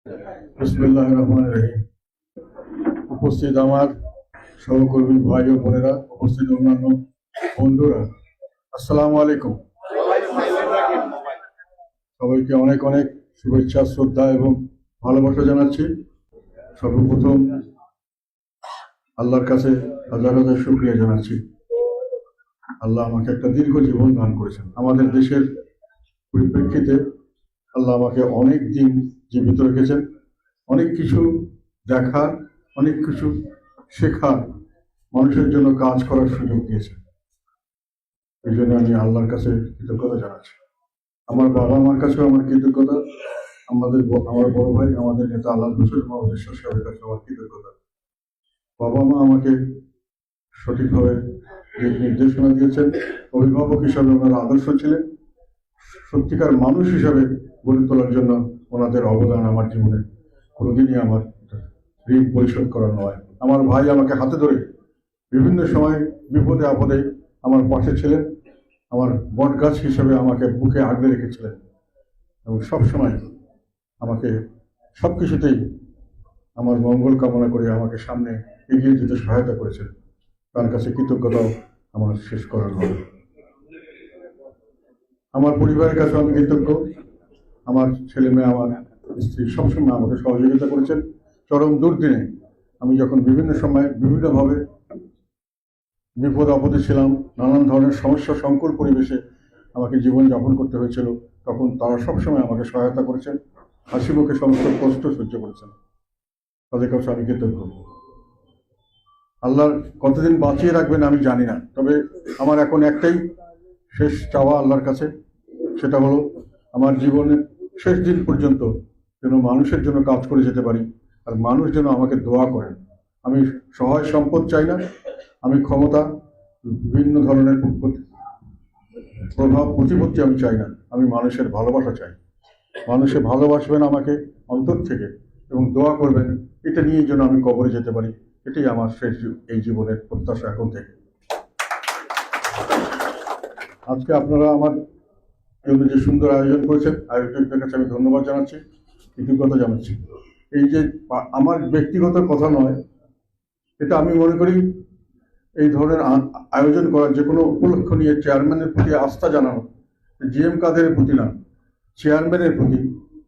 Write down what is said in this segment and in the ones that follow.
বিসমিল্লাহির রহমানির রহিম। উপস্থিত আমার সহকর্মী ভাই ও বোনেরা, উপস্থিত অন্যান্য বন্ধুরা, আসসালামু আলাইকুম। সবাইকে অনেক অনেক শুভেচ্ছা, শ্রদ্ধা এবং ভালোবাসা জানাচ্ছি। সর্বপ্রথম আল্লাহর কাছে হাজার হাজার শুকরিয়া জানাচ্ছি। আল্লাহ আমাকে একটা দীর্ঘ জীবন দান করেছেন। আমাদের দেশের পরিপ্রেক্ষিতে আল্লাহ আমাকে অনেক দিন জীবিত রেখেছেন, অনেক কিছু দেখার, অনেক কিছু শেখার, মানুষের জন্য কাজ করার সুযোগ দিয়েছেন। এই জন্য আমি আল্লাহর কাছে কৃতজ্ঞতা জানাচ্ছি। আমার বাবা মার কাছেও আমার কৃতজ্ঞতা, আমার বড় ভাই, আমাদের নেতা আল্লাহ হোসেন মোহাম্মদ ঈশ্বর সাহেবের কাছে আমার কৃতজ্ঞতা। বাবা মা আমাকে সঠিকভাবে দিক নির্দেশনা দিয়েছেন, অভিভাবক হিসাবে ওনারা আদর্শ ছিলেন, সত্যিকার মানুষ হিসাবে গড়ে তোলার জন্য ওনাদের অবদান আমার জীবনে কোনোদিনই আমার ঋণ পরিশোধ করা নয়। আমার ভাই আমাকে হাতে ধরে বিভিন্ন সময় বিপদে আপদে আমার পাশে ছিলেন, আমার বটগাছ হিসেবে আমাকে বুকে আগলে রেখেছিলেন এবং সবসময় আমাকে সবকিছুতেই আমার মঙ্গল কামনা করে আমাকে সামনে এগিয়ে যেতে সহায়তা করেছেন। তার কাছে কৃতজ্ঞতাও আমার শেষ করার নয়। আমার পরিবারের কাছে আমি কৃতজ্ঞ। আমার ছেলে মেয়ে, আমার স্ত্রী সবসময় আমাকে সহযোগিতা করেছেন। চরম দুর্দিনে আমি যখন বিভিন্ন সময় বিভিন্নভাবে বিপদ আপদে ছিলাম, নানান ধরনের সমস্যা সংকুল পরিবেশে আমাকে জীবনযাপন করতে হয়েছিল, তখন তারা সবসময় আমাকে সহায়তা করেছেন, হাসি মুখে সমস্ত কষ্ট সহ্য করেছেন। তাদের কাছে আমি কৃতজ্ঞ। আল্লাহর কতদিন বাঁচিয়ে রাখবেন আমি জানি না, তবে আমার এখন একটাই শেষ চাওয়া আল্লাহর কাছে, সেটা হলো আমার জীবনের শেষ দিন পর্যন্ত যেন মানুষের জন্য কাজ করে যেতে পারি, আর মানুষ যেন আমাকে দোয়া করেন। আমি সহায় সম্পদ চাই না, আমি ক্ষমতা, বিভিন্ন ধরনের প্রভাব প্রতিপত্তি আমি চাই না, আমি মানুষের ভালোবাসা চাই। মানুষে ভালোবাসবেন আমাকে অন্তর থেকে এবং দোয়া করবেন, এটা নিয়ে যেন আমি কবরে যেতে পারি। এটাই আমার শেষ এই জীবনের প্রত্যাশা এখন থেকে। আজকে আপনারা আমার জন্য যে সুন্দর আয়োজন করেছেন, আয়োজকদের কাছে আমি ধন্যবাদ জানাচ্ছি, কৃতজ্ঞতা জানাচ্ছি। এই যে আমার ব্যক্তিগত কথা নয়, এটা আমি মনে করি এই ধরনের আয়োজন করার যে কোনো উপলক্ষ নিয়ে চেয়ারম্যানের প্রতি আস্থা জানানো, জিএম কাদেরের প্রতি না, চেয়ারম্যানের প্রতি,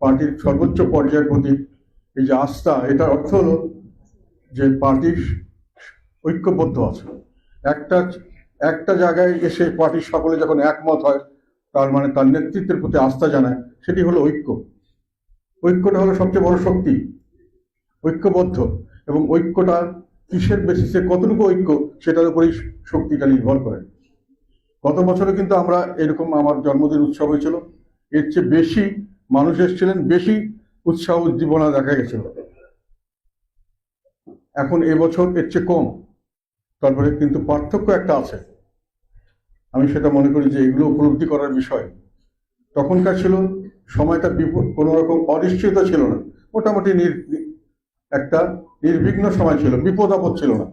পার্টির সর্বোচ্চ পর্যায়ের প্রতি এই যে আস্থা, এটার অর্থ হলো যে পার্টি ঐক্যবদ্ধ আছে। একটা একটা জায়গায় এসে পার্টির সকলে যখন একমত হয়, তার মানে তার নেতৃত্বের প্রতি আস্থা জানায়, সেটি হলো ঐক্য। ঐক্যটা হলো সবচেয়ে বড় শক্তি, ঐক্যবদ্ধ। এবং ঐক্যটা কিসের বেসিসে, কতটুকু ঐক্য, সেটার উপরেই শক্তিটা নির্ভর করে। গত বছরে কিন্তু আমরা এরকম, আমার জন্মদিন উৎসব হয়েছিল, এর চেয়ে বেশি মানুষ এসেছিলেন, বেশি উৎসাহ উদ্দীপনা দেখা গেছিল। এখন এবছর এর চেয়ে কম, তারপরে কিন্তু পার্থক্য একটা আছে। আমি সেটা মনে করি যে এগুলো উপলব্ধি করার বিষয়। তখনকার ছিল সময়টা কোনো রকম অনিশ্চয়তা ছিল না, মোটামুটি একটা নির্বিঘ্ন সময় ছিল, বিপদ আপদ ছিল না।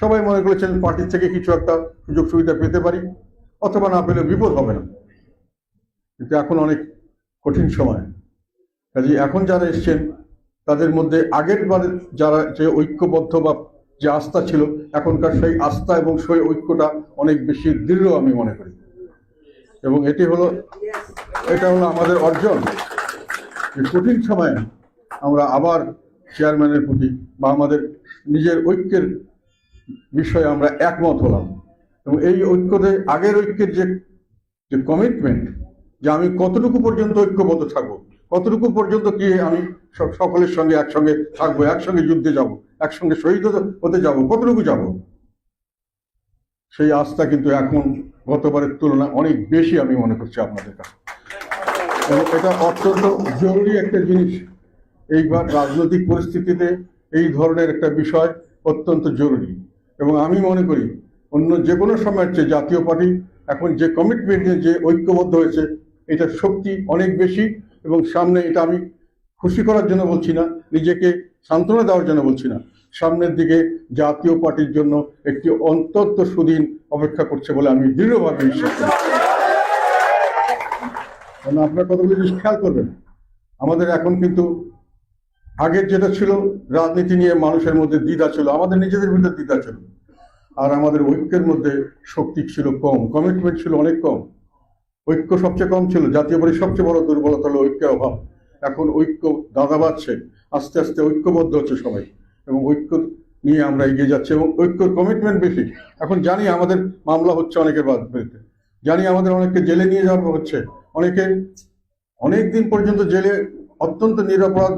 সবাই মনে করেছেন পার্টির থেকে কিছু একটা সুযোগ সুবিধা পেতে পারি, অথবা না পেলে বিপদ হবে না। কিন্তু এখন অনেক কঠিন সময়। কাজে এখন যারা এসছেন তাদের মধ্যে আগের বারে যারা যে ঐক্যবদ্ধ বা যে আস্থা ছিল, এখনকার সেই আস্থা এবং সেই ঐক্যটা অনেক বেশি দৃঢ় আমি মনে করি। এবং এটা হলো আমাদের অর্জন। কঠিন সময়ে আমরা আবার চেয়ারম্যানের প্রতি বা আমাদের নিজের ঐক্যের বিষয়ে আমরা একমত হলাম। এবং এই ঐক্যতে আগের ঐক্যের যে কমিটমেন্ট, যে আমি কতটুকু পর্যন্ত ঐক্যবদ্ধ থাকবো, কতটুকু পর্যন্ত কি আমি সকলের সঙ্গে একসঙ্গে থাকবো, একসঙ্গে যুদ্ধে যাব, একসঙ্গে শহীদ হতে যাব, কতটুকু যাব, সেই আস্থা কিন্তু এখন গতবারের তুলনায় অনেক বেশি আমি মনে করছি আপনাদের কাছে। এবং এটা অত্যন্ত জরুরি একটা জিনিস। এইবার রাজনৈতিক পরিস্থিতিতে এই ধরনের একটা বিষয় অত্যন্ত জরুরি। এবং আমি মনে করি অন্য যে কোনো সময়ের চেয়ে জাতীয় পার্টি এখন যে কমিটমেন্ট নিয়ে যে ঐক্যবদ্ধ হয়েছে, এটার শক্তি অনেক বেশি। এবং সামনে, এটা আমি খুশি করার জন্য বলছি না, নিজেকে সান্ত্বনা দেওয়ার জন্য বলছি না, সামনের দিকে জাতীয় পার্টির জন্য একটি অন্তত সুদিন অপেক্ষা করছে বলে আমি দৃঢ়ভাবে বিশ্বাস করি। কারণ আপনারা কতগুলো জিনিস খেয়াল করবেন, আমাদের এখন কিন্তু আগের যেটা ছিল রাজনীতি নিয়ে মানুষের মধ্যে দ্বিধা ছিল, আমাদের নিজেদের ভিতরে দ্বিধা ছিল, আর আমাদের ঐক্যের মধ্যে শক্তি ছিল কম, কমিটমেন্ট ছিল অনেক কম, ঐক্য সবচেয়ে কম ছিল। জাতীয় পার্টির সবচেয়ে বড় দুর্বলতা হলো ঐক্যের অভাব। এখন ঐক্য দাদা বাড়ছে, আস্তে আস্তে ঐক্যবদ্ধ হচ্ছে সবাই, এবং ঐক্য নিয়ে আমরা এগিয়ে যাচ্ছি, এবং ঐক্যর কমিটমেন্ট বেশি। এখন জানি আমাদের মামলা হচ্ছে অনেকের বিরুদ্ধে, জানি আমাদের অনেককে জেলে নিয়ে যাওয়া হচ্ছে, অনেকে অনেক দিন পর্যন্ত জেলে অত্যন্ত নিরপরাধ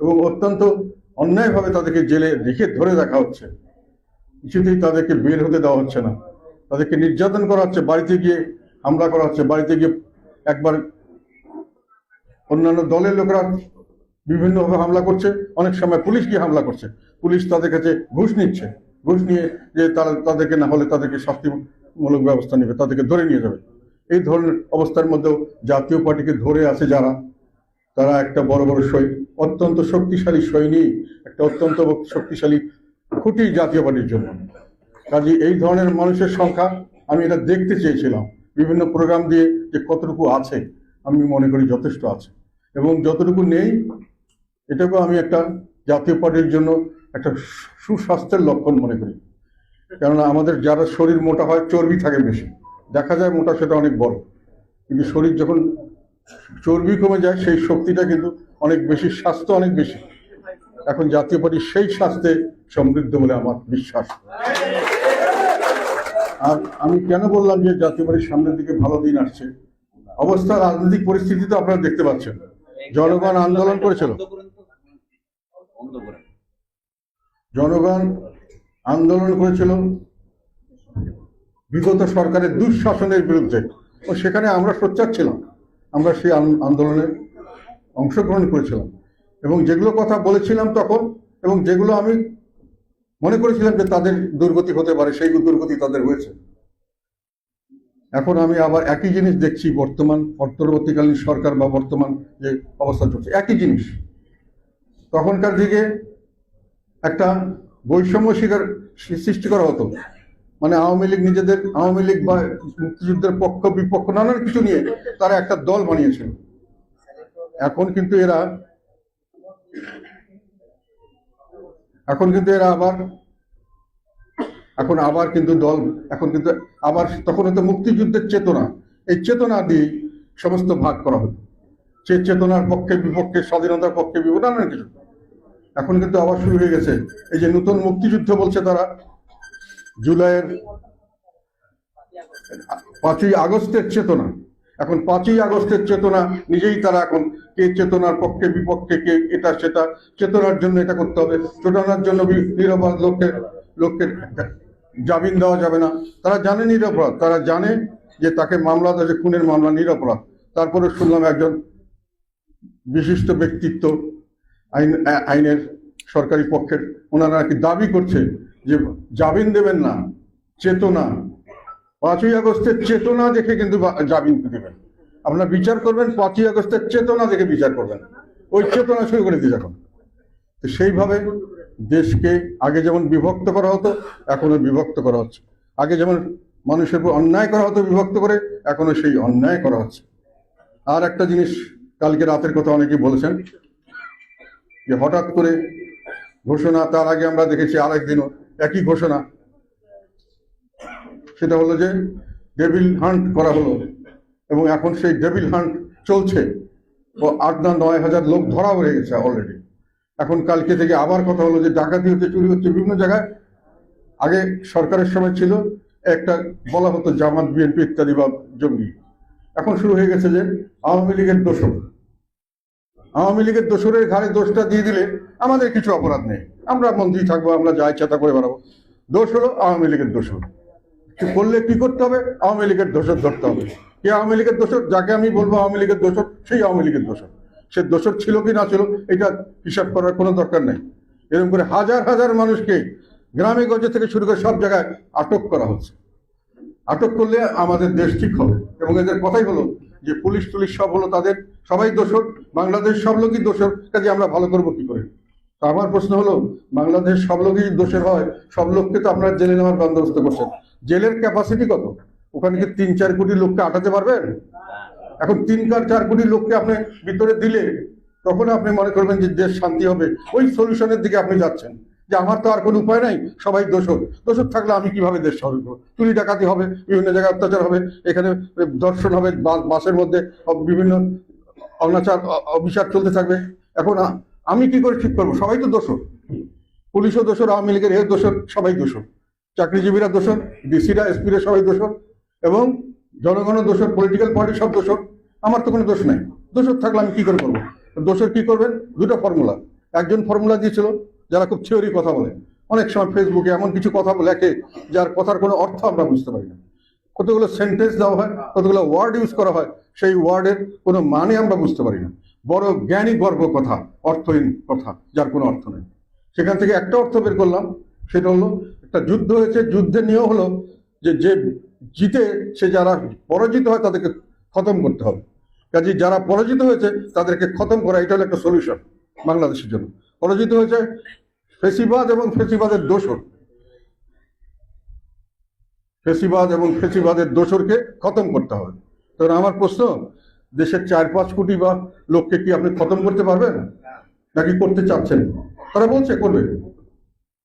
এবং অত্যন্ত অন্যায়ভাবে তাদেরকে জেলে রেখে ধরে রাখা হচ্ছে, কিছুতেই তাদেরকে বের হতে দেওয়া হচ্ছে না, তাদেরকে নির্যাতন করা হচ্ছে, বাড়িতে গিয়ে হামলা করা হচ্ছে। বাড়িতে গিয়ে একবার অন্যান্য দলের লোকেরা বিভিন্নভাবে হামলা করছে, অনেক সময় পুলিশ গিয়ে হামলা করছে, পুলিশ তাদের কাছে ঘুষ নিচ্ছে, ঘুষ নিয়ে যে তাদেরকে না হলে তাদেরকে শাস্তিমূলক ব্যবস্থা নেবে, তাদেরকে ধরে নিয়ে যাবে। এই ধরনের অবস্থার মধ্যেও জাতীয় পার্টিকে ধরে আছে যারা, তারা একটা বড় বড় অত্যন্ত শক্তিশালী সৈনিক, একটা অত্যন্ত শক্তিশালী খুঁটি জাতীয় পার্টির জন্য। কাজে এই ধরনের মানুষের সংখ্যা আমি এটা দেখতে চেয়েছিলাম বিভিন্ন প্রোগ্রাম দিয়ে, যে কতটুকু আছে, আমি মনে করি যথেষ্ট আছে, এবং যতটুকু নেই এটাকেও আমি একটা জাতীয় পার্টির জন্য একটা সুস্বাস্থ্যের লক্ষণ মনে করি। কেননা আমাদের যারা শরীর মোটা হয়, চর্বি থাকে বেশি, দেখা যায় মোটা, সেটা অনেক বড়, কিন্তু শরীর যখন চর্বি কমে যায় সেই শক্তিটা কিন্তু অনেক বেশি, স্বাস্থ্য অনেক বেশি। এখন জাতীয় পার্টি সেই স্বাস্থ্যে সমৃদ্ধ বলে আমার বিশ্বাস। আর আমি কেন বললাম যে জাতীয় পার্টির সামনের দিকে ভালো দিন আসছে, অবস্থা রাজনৈতিক পরিস্থিতি তো আপনারা দেখতে পাচ্ছেন। জনগণ আন্দোলন করেছিল, জনগণ আন্দোলন করেছিল বিগত সরকারের দুঃশাসনের বিরুদ্ধে, ও সেখানে আমরা সোচ্চার ছিলাম, আমরা সেই আন্দোলনে অংশগ্রহণ করেছিলাম, এবং যেগুলো কথা বলেছিলাম তখন, এবং যেগুলো আমি মনে করেছিলাম যে তাদের দুর্গতি হতে পারে, সেই দুর্গতি তাদের হয়েছে। এখন আমি আবার একই জিনিস দেখছি, বর্তমান অন্তর্বর্তীকালীন সরকার বা বর্তমান যে অবস্থা চলছে, একই জিনিস। তখনকার দিকে একটা বৈষম্য শিকার সৃষ্টি করা হতো, মানে আওয়ামী লীগ নিজেদের, আওয়ামী লীগ বা মুক্তিযুদ্ধের পক্ষ বিপক্ষ নানান কিছু নিয়ে তারা একটা দল বানিয়েছিল। এখন কিন্তু এরা আবার কিন্তু দল, এখন কিন্তু আবার, তখন হয়তো মুক্তিযুদ্ধের চেতনা, এই চেতনা দিয়ে সমস্ত ভাগ করা হতো, সে চেতনার পক্ষে বিপক্ষে, স্বাধীনতার পক্ষে বিপক্ষে নানান কিছু। এখন কিন্তু আবার শুরু হয়ে গেছে এই যে নতুন মুক্তিযুদ্ধ বলছে তারা, জুলাইয়ের 5ই আগস্টের চেতনা। এখন 5ই আগস্টের চেতনা নিজেই তারা এখন, কে চেতনার পক্ষে বিপক্ষে, কে এটা সেটা, চেতনার জন্য এটা করতে হবে, চেতনার জন্য নিরপরাধ লোককে জামিন দেওয়া যাবে না। তারা জানে নিরপরাধ, তারা জানে যে তাকে মামলা দেয়, খুনের মামলা, নিরপরাধ। তারপরে শুনলাম একজন বিশিষ্ট ব্যক্তিত্ব, আইনের সরকারি পক্ষের, ওনারা নাকি দাবি করছে যে জামিন দেবেন না, চেতনা, 5ই আগস্টের চেতনা দেখে কিন্তু জামিন দেবেন, আপনারা বিচার করবেন 5ই আগস্টের চেতনা দেখে বিচার করবেন, ওই চেতনা শুরু করে দিয়েছে এখন। তো সেইভাবে দেশকে আগে যেমন বিভক্ত করা হতো, এখনো বিভক্ত করা হচ্ছে। আগে যেমন মানুষের উপর অন্যায় করা হতো বিভক্ত করে, এখনো সেই অন্যায় করা হচ্ছে। আর একটা জিনিস, কালকে রাতের কথা অনেকেই বলেছেন যে হঠাৎ করে ঘোষণা, তার আগে আমরা দেখেছি আরেকদিনও একই ঘোষণা, সেটা হলো যে ডেভিল হান্ট করা হলো, এবং এখন সেই ডেভিল হান্ট চলছে। 8-9 হাজার লোক ধরা হয়ে গেছে অলরেডি। এখন কালকে থেকে আবার কথা হলো যে ডাকাতি হচ্ছে, চুরি হচ্ছে বিভিন্ন জায়গায়। আগে সরকারের সময় ছিল একটা বলা হতো জামাত, বিএনপি ইত্যাদি বা জঙ্গি, এখন শুরু হয়ে গেছে যে আওয়ামী লীগের দোষর। আওয়ামী লীগের দোষরের ঘাড়ে দোষটা দিয়ে দিলে আমাদের কিছু অপরাধ নেই, আমরা মন্ত্রী থাকবো, আমরা যা ইচ্ছা তা করে বেড়াবো, দোষ হলো আওয়ামী লীগের দোষর। করলে কি করতে হবে? আওয়ামী লীগের দোষর ধরতে হবে। কে আওয়ামী লীগের দোষর? যাকে আমি বলবো আওয়ামী লীগের দোষর, সেই আওয়ামী লীগের দোষর। সে দোষর ছিল কি না ছিল এটা হিসাব করার কোনো দরকার নেই। এরকম করে হাজার হাজার মানুষকে গ্রামে গঞ্জে থেকে শুরু করে সব জায়গায় আটক করা হচ্ছে। আটক করলে আমাদের দেশ ঠিক হবে। এবং এদের কথাই হলো যে পুলিশ টুলিশ সব হলো তাদের, সবাই দোষর, বাংলাদেশ সব লোকই দোষর, কাজে আমরা ভালো করবো কি করে? তো আমার প্রশ্ন হলো, বাংলাদেশ সব লোকই দোষের হয়, সব লোককে তো আপনারা জেলে নেওয়ার বন্দোবস্ত করছেন, জেলের ক্যাপাসিটি কত? ওখানে কি 3-4 কোটি লোককে আটাতে পারবেন? এখন 3-4 কোটি লোককে আপনি ভিতরে দিলে তখন আপনি মনে করবেন যে দেশ শান্তি হবে, ওই সলিউশনের দিকে আপনি যাচ্ছেন যে আমার তো আর কোনো উপায় নাই, সবাই দোষর, দোষর থাকলে আমি কিভাবে দেশ স্বাভাবিক করবো, চুরি ডাকাতি হবে, বিভিন্ন জায়গায় অত্যাচার হবে, এখানে দর্শন হবে, বাসের মধ্যে বিভিন্ন অনাচার অবিচার চলতে থাকবে। এখন আমি কি করে ঠিক করবো? সবাই তো দোষর, পুলিশও দোষর, আওয়ামী লীগের এর দোষর, সবাই দোষর, চাকরিজীবীরা দোষর, ডিসিরা এসপিরা সবাই দোষর, এবং জনগণও দোষর, পলিটিক্যাল পার্টি সব দোষর। আমার তো কোনো দোষ নাই, দোষর থাকলে আমি কি করে করবো? দোষর কি করবেন? দুটো ফর্মুলা। একজন ফর্মুলা দিয়েছিল, যারা খুব থিওরি কথা বলে, অনেক সময় ফেসবুকে এমন কিছু কথা লেখে যার কথার কোনো অর্থ আমরা বুঝতে পারি না, কতগুলো সেন্টেন্স দেওয়া হয়, কতগুলো ওয়ার্ড ইউজ করা হয়, সেই ওয়ার্ডের কোনো মানে আমরা বুঝতে পারি না। বড় জ্ঞানী গর্ব কথা, অর্থহীন কথা, যার কোনো অর্থ নেই। সেখান থেকে একটা অর্থ বের করলাম, সেটা হলো একটা যুদ্ধ হয়েছে, যুদ্ধের নিয়ম হলো যে যে জিতে সে, যারা পরাজিত হয় তাদেরকে খতম করতে হবে। কাজে যারা পরাজিত হয়েছে তাদেরকে খতম করা, এটা হলো একটা সলিউশন বাংলাদেশের জন্য। পরাজিত হয়েছে ফেসিবাদ এবং ফেসিবাদের দোসর, ফেসিবাদ এবং ফেসিবাদের দোসরকে খতম করতে হবে। তখন আমার প্রশ্ন, দেশের 4-5 কোটি বা লোককে কি আপনি খতম করতে পারবেন, নাকি করতে চাচ্ছেন? তারা বলছে করবে।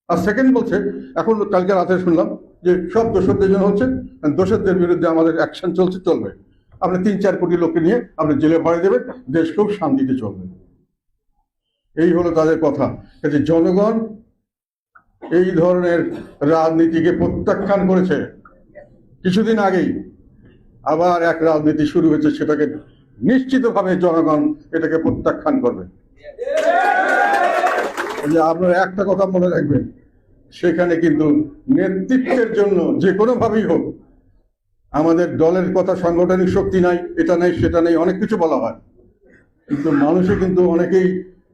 আর সেকেন্ড বলছে, এখন কালকে রাতে শুনলাম যে সব দোষরদের জন্য হচ্ছে, দোষরদের বিরুদ্ধে আমাদের অ্যাকশন চলছে, চলবে। আপনি 3-4 কোটি লোককে নিয়ে আপনি জেলে ভরে দেবেন, দেশ খুব শান্তিতে চলবে। এই হলো তাদের কথা। কাজে জনগণ এই ধরনের রাজনীতিকে প্রত্যাখ্যান করেছে। কিছুদিন আগেই আবার এক রাজনীতি শুরু হয়েছে, সেটাকে নিশ্চিতভাবে জনগণ এটাকে প্রত্যাখ্যান করবে। যে আপনারা একটা কথা মনে রাখবেন, সেখানে কিন্তু নেতৃত্বের জন্য যে কোনো ভাবেই হোক, আমাদের দলের কথা সাংগঠনিক শক্তি নাই, এটা নাই সেটা নেই, অনেক কিছু বলা হয়, কিন্তু মানুষে কিন্তু অনেকেই,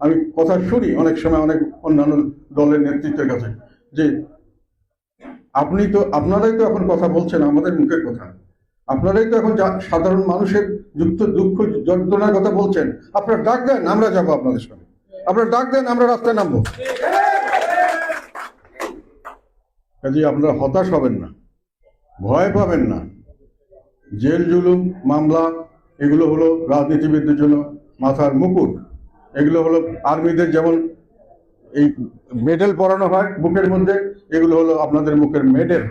আমি কথা শুনি অনেক সময় অনেক অন্যান্য দলের নেতৃত্বের কাছে, যে আপনারাই তো এখন কথা বলছেন, আমাদের মুখের কথা, আপনারাই তো এখন সাধারণ মানুষের দুঃখ যন্ত্রণার কথা বলছেন, আপনারা ডাক দেন, আমরা যাবো আপনাদের সঙ্গে, আপনারা ডাক দেন, আমরা রাস্তায় নামবো। কাজে আপনারা হতাশ হবেন না, ভয় পাবেন না। জেল জুলুম মামলা এগুলো হলো রাজনীতিবিদদের জন্য মাথার মুকুট। এগুলো হলো আর্মিদের যেমন এই মেডেল পরানো হয় বুকের মধ্যে, এগুলো হলো আপনাদের মুখের মেডেল।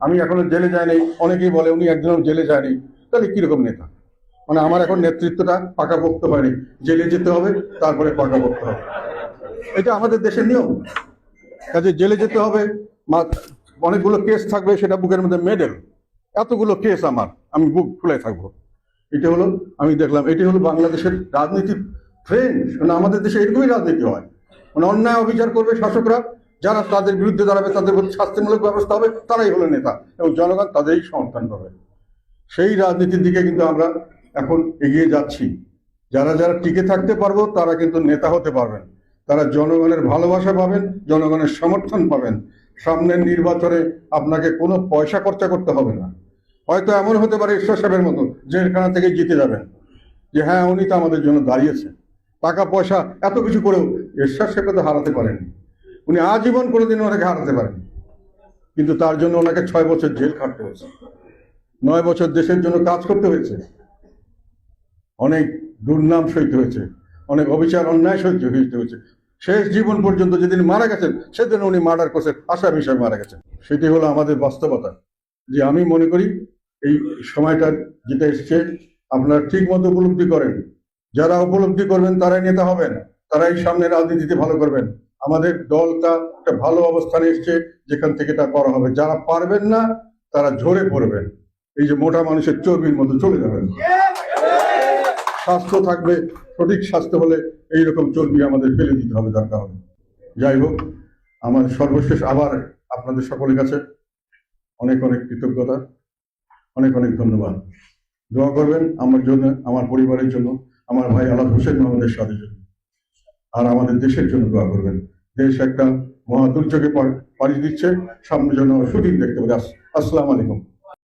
আমি এখনো জেলে যাইনি, অনেকেই বলে উনি একজনও জেলে যায়নি, তাহলে কিরকম নেতা? মানে আমার এখন নেতৃত্বটা পাকাপোক্ত হয়নি, জেলে যেতে হবে তারপরে পাকাপোক্ত হবে, এটা আমাদের দেশের নিয়ম। কাজে জেলে যেতে হবে, অনেকগুলো কেস থাকবে, সেটা বুকের মধ্যে মেডেল, এতগুলো কেস আমার, আমি বুক খুলে থাকবো। এটা হলো, আমি দেখলাম এটি হলো বাংলাদেশের রাজনীতির ট্রেন্ড। মানে আমাদের দেশে এরকমই রাজনীতি হয়, মানে অন্যায় অবিচার করবে শাসকরা, যারা তাদের বিরুদ্ধে দাঁড়াবে তাদের প্রতি শাস্তিমূলক ব্যবস্থা হবে, তারাই হলো নেতা, এবং জনগণ তাদেরই সমর্থন করবে। সেই রাজনীতির দিকে কিন্তু আমরা এখন এগিয়ে যাচ্ছি। যারা যারা টিকে থাকতে পারবো তারা কিন্তু নেতা হতে পারবেন, তারা জনগণের ভালোবাসা পাবেন, জনগণের সমর্থন পাবেন। সামনের নির্বাচনে আপনাকে কোনো পয়সা খরচা করতে হবে না। হয়তো এমন হতে পারে ঈশ্বর সাহেবের মতো জেলখানা থেকে জিতে যাবেন, যে হ্যাঁ উনি তো আমাদের জন্য দাঁড়িয়েছেন, টাকা পয়সা এত কিছু করেও ঈশ্বর সাহেবকে তো হারাতে পারেননি, উনি আজীবন কোনোদিন ওনাকে হারাতে পারেননি। কিন্তু তার জন্য ওনাকে 6 বছর জেল খাটতে হয়েছে, 9 বছর দেশের জন্য কাজ করতে হয়েছে, অনেক দুর্নাম সইতে হয়েছে, অনেক অবিচার অন্যায় সহ্য করতে হয়েছে। শেষ জীবন পর্যন্ত যেদিন মারা গেছেন সেদিন উনি মার্ডার করছেন, আসামি হিসাবে মারা গেছেন। সেটি হলো আমাদের বাস্তবতা। যে আমি মনে করি এই সময়টা যেটা এসছে আপনারা ঠিক মতো উপলব্ধি করেন, যারা উপলব্ধি করবেন তারাই নেতা হবেন, তারাই সামনে রাজনীতিতে ভালো করবেন। আমাদের দলটা একটা ভালো অবস্থানে এসছে, যেখান থেকে তা করা হবে। যারা পারবেন না তারা ঝরে পড়বেন, এই যে মোটা মানুষের চর্বির মতো চলে যাবেন। স্বাস্থ্য থাকবে, সঠিক স্বাস্থ্য হলে এইরকম চর্বি আমাদের ফেলে দিতে হবে দরকার হবে। যাই হোক, আমার সর্বশেষ আবার আপনাদের সকলের কাছে অনেক অনেক কৃতজ্ঞতা, অনেক অনেক ধন্যবাদ। দোয়া করবেন আমার জন্য, আমার পরিবারের জন্য, আমার ভাই আলাদ হোসেন মোহাম্মদের সাথে জন্য, আর আমাদের দেশের জন্য দোয়া করবেন। দেশ একটা মহা দুর্যোগে পাড়ি দিচ্ছে, সামনে যেন সুদিন দেখতে পারে। আসসালামু আলাইকুম।